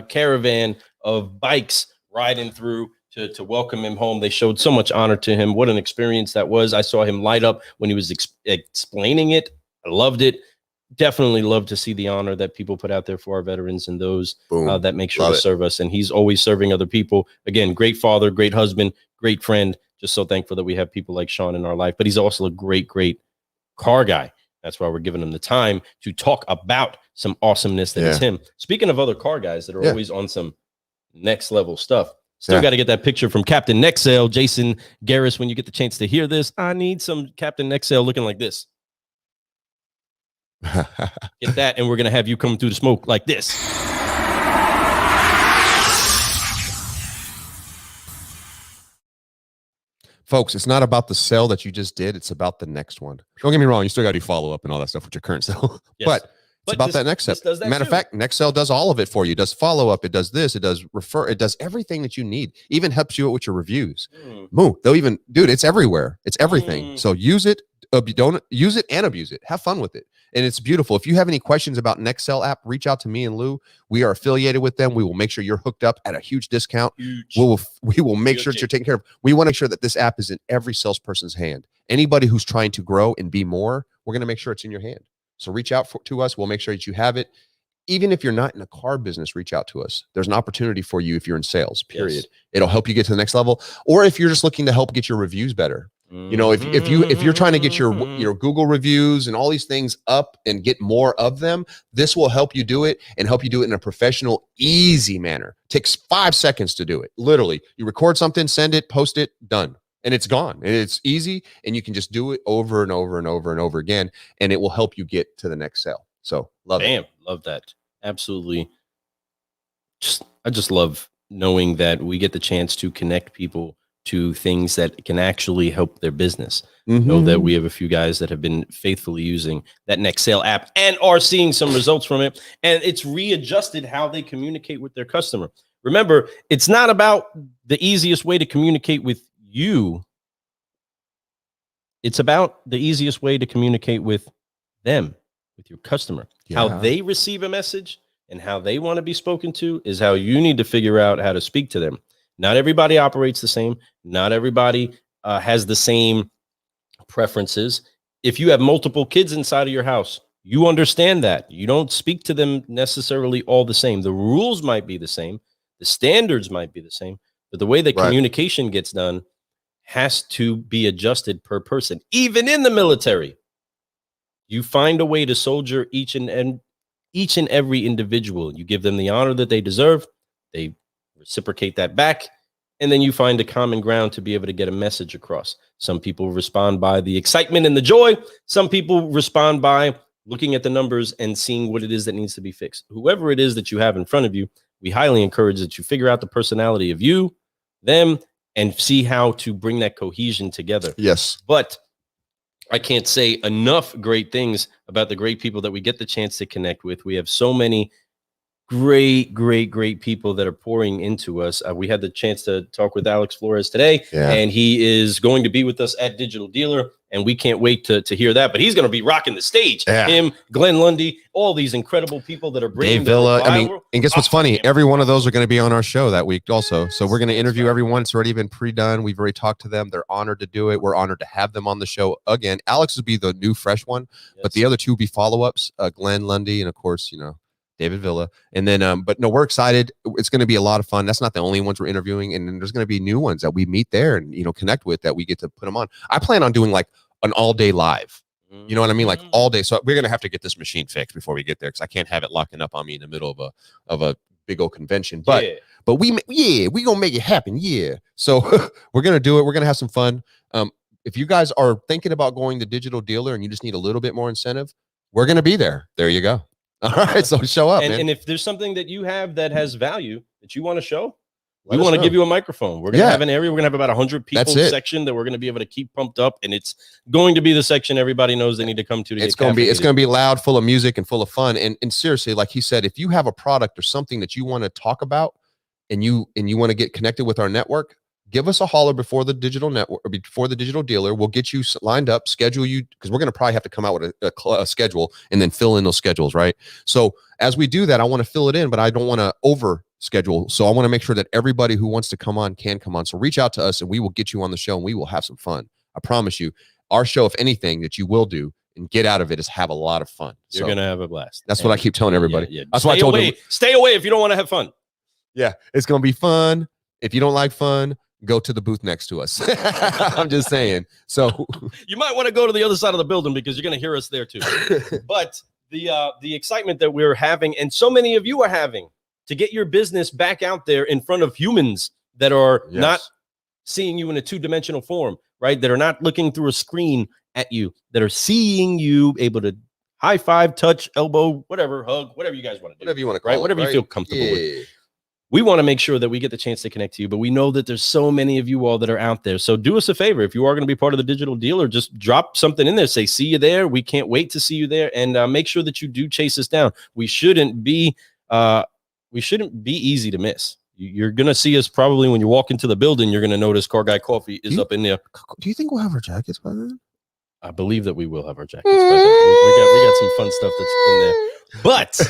caravan of bikes riding through to welcome him home. They showed so much honor to him. What an experience that was. I saw him light up when he was explaining it. I loved it. Definitely love to see the honor that people put out there for our veterans and those that make sure to serve us. And he's always serving other people. Again, great father, great husband, great friend. Just so thankful that we have people like Sean in our life. But he's also a great car guy. That's why we're giving him the time to talk about some awesomeness that is him. Speaking of other car guys that are always on some next level stuff, still got to get that picture from Captain Nexel, Jason Garris. When you get the chance to hear this, I need some Captain Nexel looking like this. Get that, and we're going to have you come through the smoke like this. Folks, it's not about the sell that you just did. It's about the next one. Don't get me wrong. You still got to do follow-up and all that stuff with your current sell. But it's about that next step. Matter of fact, Nexel does all of it for you. It does follow-up. It does this. It does refer. It does everything that you need. Even helps you with your reviews. Boom. They'll even, dude, it's everywhere. It's everything. So use it. Don't use it and abuse it. Have fun with it. And it's beautiful. If you have any questions about Nexel app, reach out to me and Lou. We are affiliated with them. We will make sure you're hooked up at a huge discount. We will make sure that you're taken care of. We want to make sure that this app is in every salesperson's hand. Anybody who's trying to grow and be more, we're going to make sure it's in your hand. So reach out to us. We'll make sure that you have it. even if you're not in a car business, reach out to us. There's an opportunity for you if you're in sales, period. Yes. It'll help you get to the next level. Or if you're just looking to help get your reviews better. You know, if you're trying to get your Google reviews and all these things up and get more of them, this will help you do it and help you do it in a professional, easy manner. Takes 5 seconds to do it. Literally, you record something, send it, post it, done. And it's gone. And it's easy. And you can just do it over and over and over and over again. And it will help you get to the next sale. So love it. Love that. Absolutely. I just love knowing that we get the chance to connect people to things that can actually help their business. Know that we have a few guys that have been faithfully using that Next Sale app and are seeing some results from it. And it's readjusted how they communicate with their customer. Remember, it's not about the easiest way to communicate with you. It's about the easiest way to communicate with them, with your customer. How they receive a message and how they want to be spoken to is how you need to figure out how to speak to them. Not everybody operates the same. Not everybody has the same preferences. If you have multiple kids inside of your house, you understand that. You don't speak to them necessarily all the same. The rules might be the same. The standards might be the same. But the way that communication gets done has to be adjusted per person. Even in the military, you find a way to soldier each and every individual. You give them the honor that they deserve. They reciprocate that back, and then you find a common ground to be able to get a message across. Some people respond by the excitement and the joy. Some people respond by looking at the numbers and seeing what it is that needs to be fixed. Whoever it is that you have in front of you, we highly encourage that you figure out the personality of you, them, and see how to bring that cohesion together. Yes. But I can't say enough great things about the great people that we get the chance to connect with. We have so many great people that are pouring into us. We had the chance to talk with Alex Flores today, and he is going to be with us at Digital Dealer, and we can't wait to hear that. But he's going to be rocking the stage. Him, Glenn Lundy, all these incredible people that are bringing Dave Villa. And guess what's funny? Every one of those are going to be on our show that week also. So we're going to interview everyone. It's already been pre-done. We've already talked to them. They're honored to do it. We're honored to have them on the show again. Alex will be the new fresh one, but the other two will be follow-ups, Glenn Lundy and, of course, David Villa. And then, but no, we're excited. It's going to be a lot of fun. That's not the only ones we're interviewing. And then there's going to be new ones that we meet there and, connect with that we get to put them on. I plan on doing like an all day live, you know what I mean? Like all day. So we're going to have to get this machine fixed before we get there. Cause I can't have it locking up on me in the middle of a big old convention, but we going to make it happen. Yeah. So we're going to do it. We're going to have some fun. If you guys are thinking about going to Digital Dealer and you just need a little bit more incentive, we're going to be there. There you go. All right, so show up, man. And if there's something that you have that has value that you want to show, we want to give you a microphone. We're going to have an area. We're going to have about 100 people section that we're going to be able to keep pumped up, and it's going to be the section everybody knows they need to come to. It's going to be loud, full of music, and full of fun. And seriously, like he said, if you have a product or something that you want to talk about, and you want to get connected with our network, give us a holler before the digital network or before the Digital Dealer. We'll get you lined up, schedule you, because we're going to probably have to come out with a schedule and then fill in those schedules, right? So as we do that, I want to fill it in, but I don't want to over schedule. So I want to make sure that everybody who wants to come on can come on. So reach out to us and we will get you on the show and we will have some fun. I promise you, our show, if anything that you will do and get out of it, is have a lot of fun. You're going to have a blast. That's what I keep telling everybody. Yeah. That's why I told them. Stay away if you don't want to have fun. Yeah, it's going to be fun. If you don't like fun, go to the booth next to us. I'm just saying. So you might want to go to the other side of the building because you're going to hear us there too. But the excitement that we're having, and so many of you are having, to get your business back out there in front of humans that are not seeing you in a two-dimensional form, right? That are not looking through a screen at you, that are seeing you, able to high five, touch, elbow, whatever, hug, whatever you guys want to do. Whatever you want to call it, right? Whatever you feel comfortable with. We want to make sure that we get the chance to connect to you, but we know that there's so many of you all that are out there. So do us a favor. If you are going to be part of the Digital Dealer, just drop something in there. Say, see you there. We can't wait to see you there. And make sure that you do chase us down. We shouldn't be easy to miss. You're going to see us probably when you walk into the building. You're going to notice Car Guy Coffee is up in there. Do you think we'll have our jackets by then? I believe that we will have our jackets by then. We got some fun stuff that's in there. But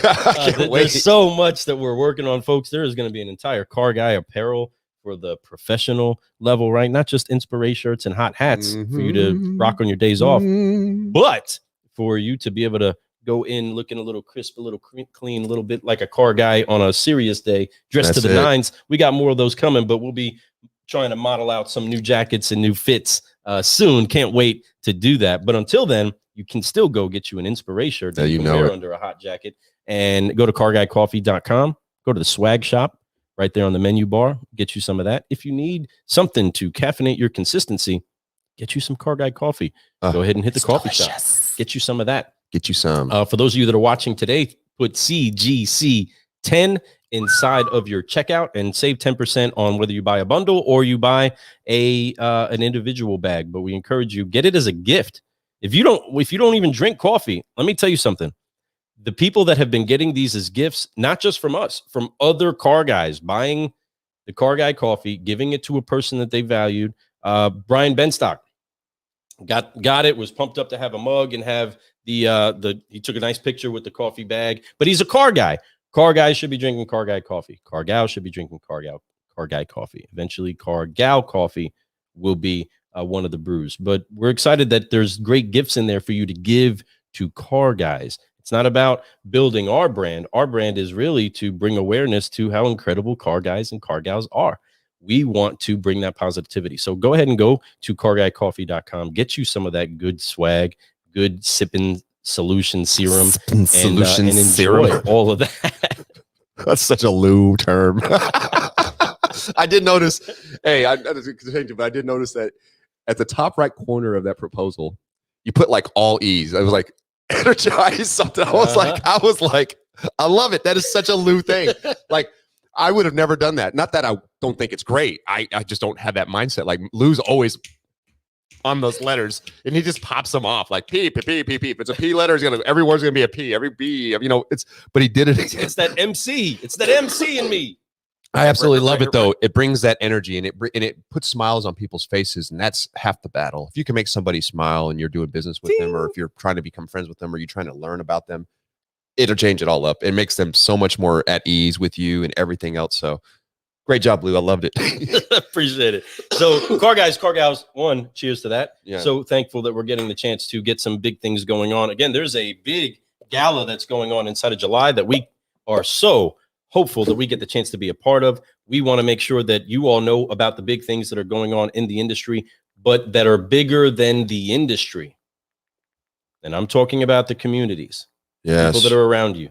there's so much that we're working on, folks. There is going to be an entire Car Guy apparel for the professional level, right? Not just inspiration shirts and hot hats for you to rock on your days off, but for you to be able to go in looking a little crisp, a little clean, a little bit like a car guy on a serious day, dressed to the nines. We got more of those coming, but we'll be trying to model out some new jackets and new fits soon. Can't wait to do that. But until then, you can still go get you an inspiration that you can wear under a hot jacket, and go to carguycoffee.com, go to the swag shop right there on the menu bar, get you some of that. If you need something to caffeinate your consistency, get you some Car Guy coffee. Go ahead and hit the coffee shop. Get you some of that. Get you some. For those of you that are watching today, put CGC10 inside of your checkout and save 10% on whether you buy a bundle or you buy an individual bag. But we encourage you, get it as a gift. If you don't even drink coffee, let me tell you something. The people that have been getting these as gifts, not just from us, from other car guys, buying the Car Guy coffee, giving it to a person that they valued. Brian Benstock got it, was pumped up to have a mug and have he took a nice picture with the coffee bag, but he's a car guy. Car guys should be drinking Car Guy coffee. Car gal should be drinking Car Guy coffee. Eventually, Car Gal coffee will be one of the brews. But we're excited that there's great gifts in there for you to give to car guys. It's not about building our brand. Our brand is really to bring awareness to how incredible car guys and car gals are. We want to bring that positivity. So go ahead and go to carguycoffee.com. Get you some of that good swag, good sipping solution serum, and enjoy all of that. That's such a Lou term. I did notice, I did notice that at the top right corner of that proposal, you put like all E's. I was like, energize something. I was like, I love it. That is such a Lou thing. Like, I would have never done that. Not that I don't think it's great. I just don't have that mindset. Like, Lou's always on those letters, and he just pops them off like P, P, P, P, P. If it's a P letter, every word's gonna be a P. Every B, but he did it. It's that MC. It's that MC in me. I absolutely love it though. It brings that energy, and it puts smiles on people's faces, and that's half the battle. If you can make somebody smile and you're doing business with them, or if you're trying to become friends with them, or you're trying to learn about them, it'll change it all up. It makes them so much more at ease with you and everything else. So great job, Lou. I loved it. Appreciate it. So car guys, car gals, cheers to that. Yeah. So thankful that we're getting the chance to get some big things going on. Again, there's a big gala that's going on inside of July that we are so hopeful that we get the chance to be a part of. We want to make sure that you all know about the big things that are going on in the industry, but that are bigger than the industry. And I'm talking about the communities, people that are around you,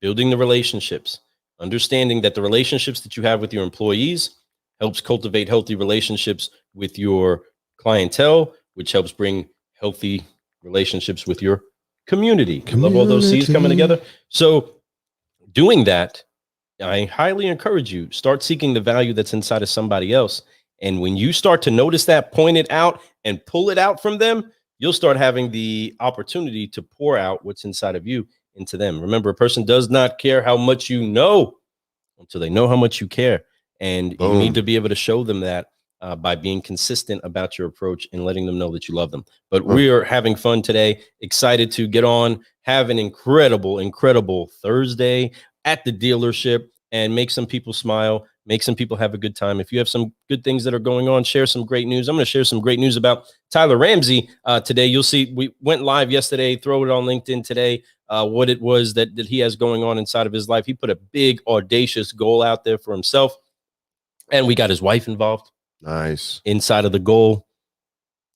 building the relationships, understanding that the relationships that you have with your employees helps cultivate healthy relationships with your clientele, which helps bring healthy relationships with your community. Love all those C's coming together. So doing that, I highly encourage you, start seeking the value that's inside of somebody else. And when you start to notice that, point it out and pull it out from them, you'll start having the opportunity to pour out what's inside of you into them. Remember, a person does not care how much you know until they know how much you care. And you need to be able to show them that by being consistent about your approach and letting them know that you love them. But we are having fun today, excited to get on, have an incredible Thursday at the dealership and make some people smile, make some people have a good time. If you have some good things that are going on, share some great news. I'm going to share some great news about Tyler Ramsey today. You'll see we went live yesterday, throw it on LinkedIn today, what it was that he has going on inside of his life. He put a big, audacious goal out there for himself, and we got his wife involved. Nice. Inside of the goal,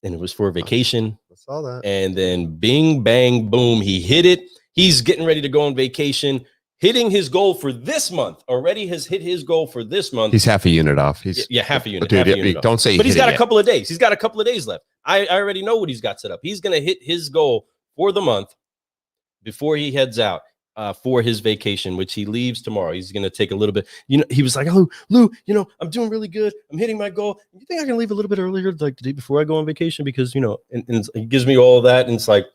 and it was for a vacation. I saw that. And then bing, bang, boom, he hit it. He's getting ready to go on vacation, hitting his goal for this month. Already has hit his goal for this month. He's half a unit off. He's half a unit. Dude, don't say. But he's got a couple of days. He's got a couple of days left. I already know what he's got set up. He's going to hit his goal for the month before he heads out for his vacation, which he leaves tomorrow. He's going to take a little bit. He was like, "Oh, Lou, I'm doing really good. I'm hitting my goal. You think I can leave a little bit earlier, like the day before I go on vacation? Because and he gives me all that, and it's like,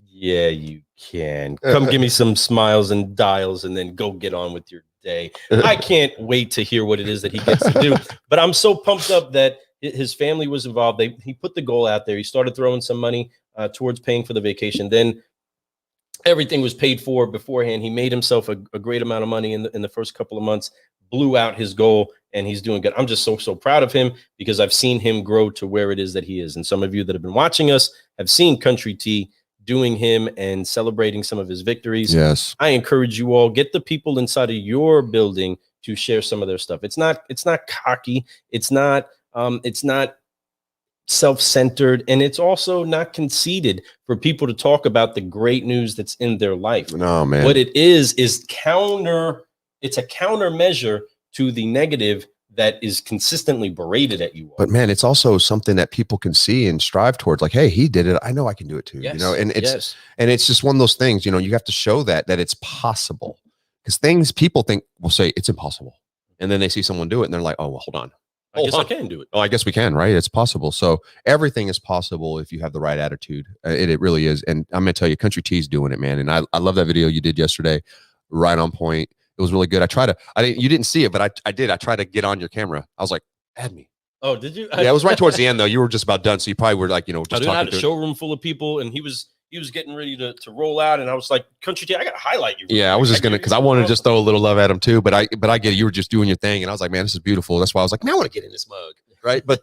yeah, you can. Come give me some smiles and dials and then go get on with your day." I can't wait to hear what it is that he gets to do. But I'm so pumped up that his family was involved. He put the goal out there. He started throwing some money towards paying for the vacation. Then everything was paid for beforehand. He made himself a great amount of money in the first couple of months, blew out his goal, and he's doing good. I'm just so proud of him because I've seen him grow to where it is that he is. And some of you that have been watching us have seen Country T doing him and celebrating some of his victories. Yes. I encourage you all, get the people inside of your building to share some of their stuff. It's not cocky. It's not self-centered, and it's also not conceited for people to talk about the great news that's in their life. No, man. What it is it's a countermeasure to the negative that is consistently berated at you all. But man, it's also something that people can see and strive towards. Like, hey, he did it. I know I can do it too. Yes, you know, and it's just one of those things, you know, you have to show that it's possible, because things people think will say it's impossible. And then they see someone do it and they're like, oh, well, hold on. I guess I can do it. Oh, I guess we can, right? It's possible. So everything is possible if you have the right attitude. It really is. And I'm going to tell you, Country T's doing it, man. And I love that video you did yesterday. Right on point. It was really good. You didn't see it, but I did. I tried to get on your camera. I was like, add me. Oh, did you? Yeah, it was right towards the end though. You were just about done. So you probably were like, you know, just I had talking a showroom full of people, and he was getting ready to roll out, and I was like, Country T, I got to highlight you. Yeah, I was just because I wanted to just throw a little love at him too, but I get it. You were just doing your thing, and I was like, man, this is beautiful. That's why I was like, man, I want to get in this mug, right? But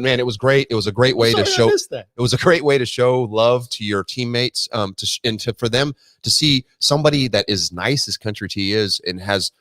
man, it was great. It was a great way to show. It was a great way to show love to your teammates, for them to see somebody that is nice as Country T is and has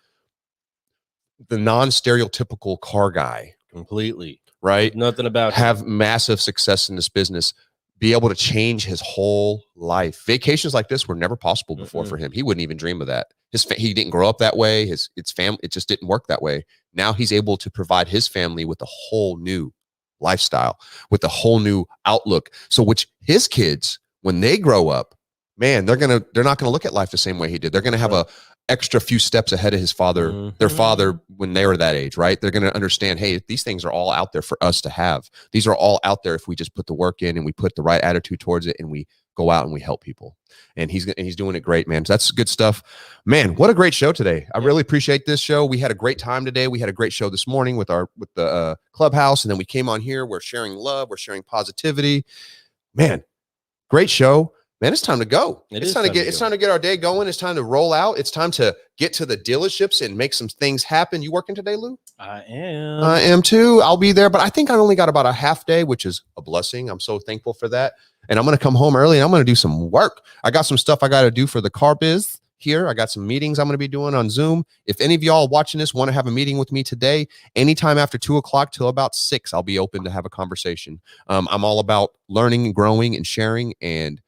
the non-stereotypical car guy completely. Right? Nothing about have massive success in this business, be able to change his whole life. Vacations like this were never possible before for him. He wouldn't even dream of that. He didn't grow up that way. His family, it just didn't work that way. Now he's able to provide his family with a whole new lifestyle, with a whole new outlook. So which his kids, when they grow up, man, they're not gonna look at life the same way he did. They're gonna have a extra few steps ahead of his father, their father, when they were that age, right? They're going to understand, hey, these things are all out there for us to have. These are all out there if we just put the work in and we put the right attitude towards it and we go out and we help people. And he's doing it great, man. So that's good stuff, man. What a great show today. I really appreciate this show. We had a great time today. We had a great show this morning with the clubhouse, and then we came on here. We're sharing love. We're sharing positivity, man. Great show. Man, it's time to go. It's time to get our day going. It's time to roll out. It's time to get to the dealerships and make some things happen. You working today, Lou? I am. I am too. I'll be there, but I think I only got about a half day, which is a blessing. I'm so thankful for that. And I'm going to come home early and I'm going to do some work. I got some stuff I got to do for the car biz here. I got some meetings I'm going to be doing on Zoom. If any of y'all watching this want to have a meeting with me today, anytime after 2:00 till about 6, I'll be open to have a conversation. I'm all about learning and growing and sharing and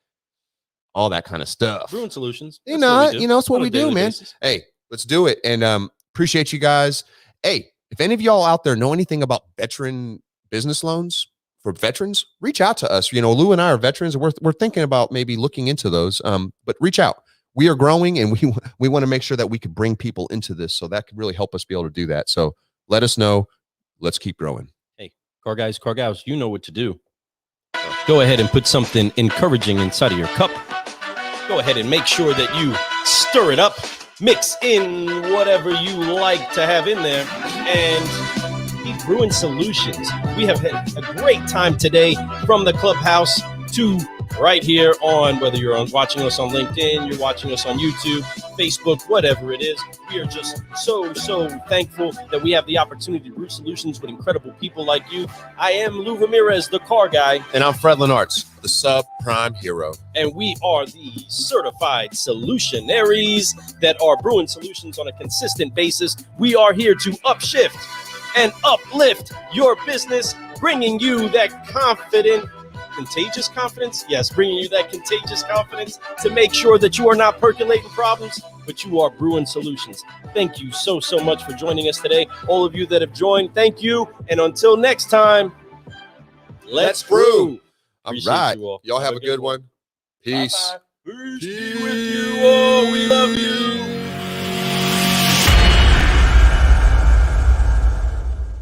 all that kind of stuff. Brewing Solutions. It's what we do, man. Basis. Hey, let's do it. And appreciate you guys. Hey, if any of y'all out there know anything about veteran business loans for veterans, reach out to us. You know, Lou and I are veterans, and we're thinking about maybe looking into those. But reach out. We are growing, and we want to make sure that we could bring people into this. So that could really help us be able to do that. So let us know. Let's keep growing. Hey, car guys, car gals, you know what to do. Go ahead and put something encouraging inside of your cup. Go ahead and make sure that you stir it up, mix in whatever you like to have in there, and keep brewing solutions. We have had a great time today from the clubhouse to right here on, whether you're watching us on LinkedIn, you're watching us on YouTube, Facebook, whatever it is. We are just so thankful that we have the opportunity to brew solutions with incredible people like you. I am Lou Ramirez, the car guy. And I'm Fred Lenartz, the subprime hero. And we are the certified solutionaries that are brewing solutions on a consistent basis. We are here to upshift and uplift your business, bringing you that contagious confidence. Yes, bringing you that contagious confidence to make sure that you are not percolating problems, but you are brewing solutions. Thank you so much for joining us today. All of you that have joined, thank you. And until next time, let's brew. All right. Y'all have a good one. Peace. Bye-bye. Peace.